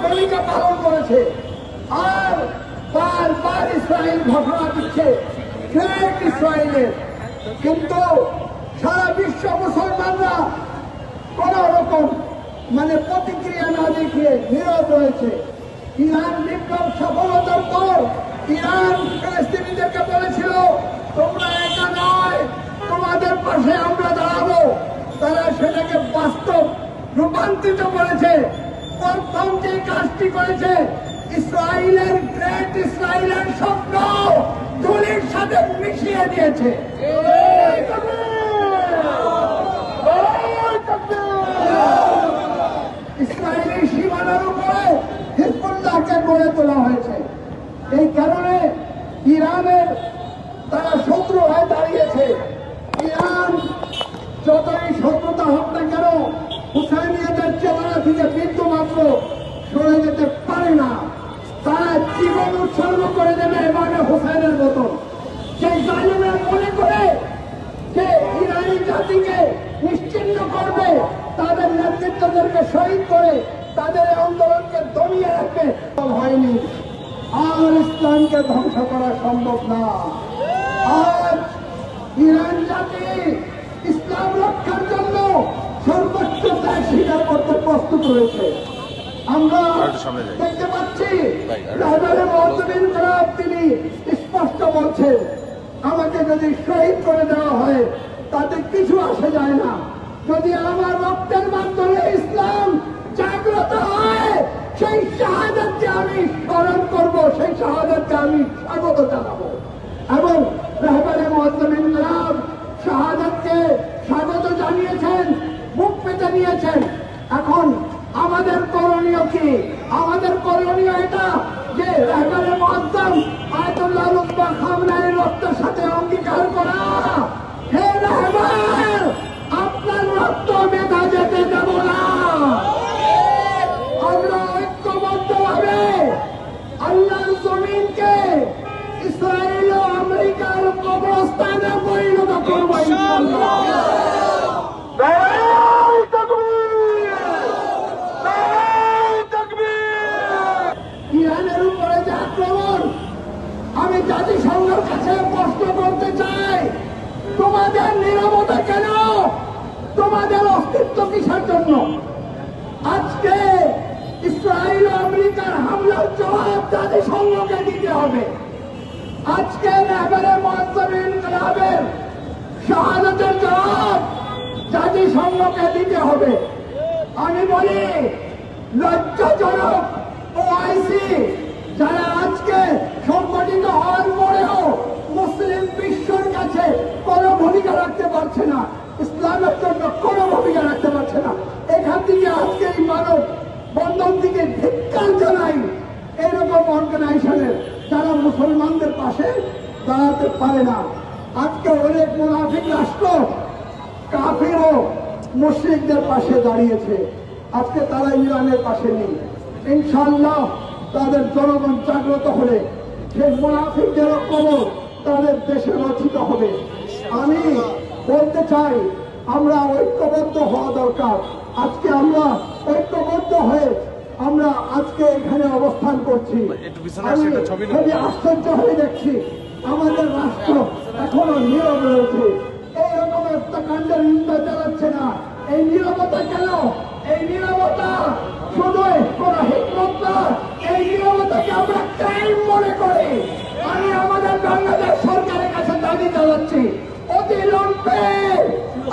ভূমিকা পালন করেছে। আর বারবার ইসরায়েল ঘোষণা দিচ্ছে গ্রেট ইসরায়েলের, কিন্তু সারা বিশ্ব মুসলমানরা কোন রকম প্রতিক্রিয়া না দেখিয়ে নীরব রয়েছে। ইরান বিপ্লব সফলতার পর ইরান ফিলিস্তিনিদেরকে বলেছিল, তোমরা একা নয়, তোমাদের পাশে আমরা দাঁড়াবো। তারা সেটাকে বাস্তব রূপান্তরিত করেছে। প্রথম যে কাজটি করেছে, ইসরায়েলের গ্রেট ইসরায়েলের স্বপ্ন ধুলির সাথে মিশিয়ে দিয়েছে। ইসরায়েলি সীমানার উপরে হিজবুল্লাহকে গড়ে তোলা হয়েছে। এই কারণে ইরানের তারা শত্রু হয়ে দাঁড়িয়েছে। ইরান যতই শত্রুতা হোক না কেন, হুসাইনিয়াদের চেতনা থেকে বিন্দু মাত্র সরে যেতে পারে না। তারা জীবন উৎসর্গ করে দেবে এভাবে হুসাইনের মতো। সেই জালিমের মনে করে যে ইরানি জাতিকে নিশ্চিহ্ন করবে, তাদের নেতৃত্বদেরকে শহীদ করে তাদের আন্দোলনকে দমিয়ে রাখবে হয়নি। আর ইসলামকে ধ্বংস করা সম্ভব না। আজ ইরান জাতি ইসলাম রক্ষার জন্য সর্বোচ্চ ত্যাগ স্বীকার করতে প্রস্তুত রয়েছে। আমরা দেখতে পাচ্ছি তিনি স্পষ্ট বলছেন, আমাকে যদি শহীদ করে দেওয়া হয় তাতে কিছু আসে যায় না। যদি আমার রক্তের মাধ্যমে ইসলাম জাগ্রত হয়, সেই শাহাদাতকে আমি স্মরণ করব, সেই শাহাদাতকে আমি স্বাগত জানাবো। এবং রাহবারে মুআজ্জম ইনকিলাব শাহাদাতকে স্বাগত জানিয়েছেন, বুক পেতে নিয়েছেন। এখন আমাদের করণীয় কি? আমাদের করণীয় এটা যে রাহবারে মুআজ্জম আয়াতুল্লাহ রুকবা খামনাইর রক্তের সাথে অঙ্গীকার করা, হে রাহবার, আপনার রক্ত মেধা যেতে দেব না। আমরা ঐক্যবদ্ধভাবে আল্লাহর জমিনকে ইসরায়েল ও আমেরিকার কবরস্থানে পরিণত করব ইনশাআল্লাহ। ইরানের উপরে যে আক্রমণ, আমি জাতিসংঘের কাছে প্রশ্ন করতে চাই, তোমাদের নীরবতা কেন? তোমাদের অস্তিত্ব কিসের জন্য? আজকে ইসরায়েল ও আমেরিকার হামলার জবাব জাতিসংঘকে দিতে হবে। আজকে রাহবারে মুআজ্জম ইনকিলাবের শাহাদাতের জবাব জাতিসংঘকে দিতে হবে। আমি বলি, লজ্জাজনক ওআইসি যারা আজকে সংগঠিত হওয়ার পরেও মুসলিম বিশ্বর কাছে কোনো ভূমিকা রাখতে পারছে না, ইসলামের জন্য কোনো ভূমিকা রাখতে পারছে না। এখান থেকে আজকে এই মানব বন্ধন থেকে ধিক্কার জানাই এরকম অর্গানাইজেশনের যারা মুসলমানদের পাশে দাঁড়াতে পারে না। আজকে অনেক মুনাফিক রাষ্ট্র কাফির ও মুশরিকদের পাশে দাঁড়িয়েছে, আজকে তারা ইরানের পাশে নেই। ইনশাআল্লাহ তাদের জনগণ জাগ্রত হলে সেই মুনাফিকদের কবর তাদের দেশে রচিত হবে। আমি বলতে চাই, আমরা ঐক্যবদ্ধ হওয়া দরকার। আজকে আমরা ঐক্যবদ্ধ হয়ে আমরা আজকে এখানে অবস্থান করছি। আমি খুবই আশ্চর্য হয়ে দেখছি আমাদের রাষ্ট্র এখনো নীরব রয়েছে, এইরকম হত্যাকাণ্ডের নিন্দা চালাচ্ছে না। এই নীরবতা কেন? এই নীরবতা শুধু কোন হিকমত না, এই নীরবতাকে আমরা ক্রাইম মনে করি। আমি আমাদের বাংলাদেশ সরকারের কাছে দাবি জানাচ্ছি, অবিলম্বে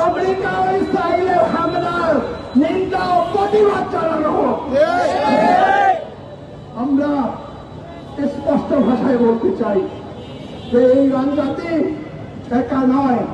আমেরিকা ও ইসরায়েলের হামলার নিন্দা ও প্রতিবাদ জানানো হোক। আমরা স্পষ্ট ভাষায় বলতে চাই যে এই ইরান জাতি একা নয়,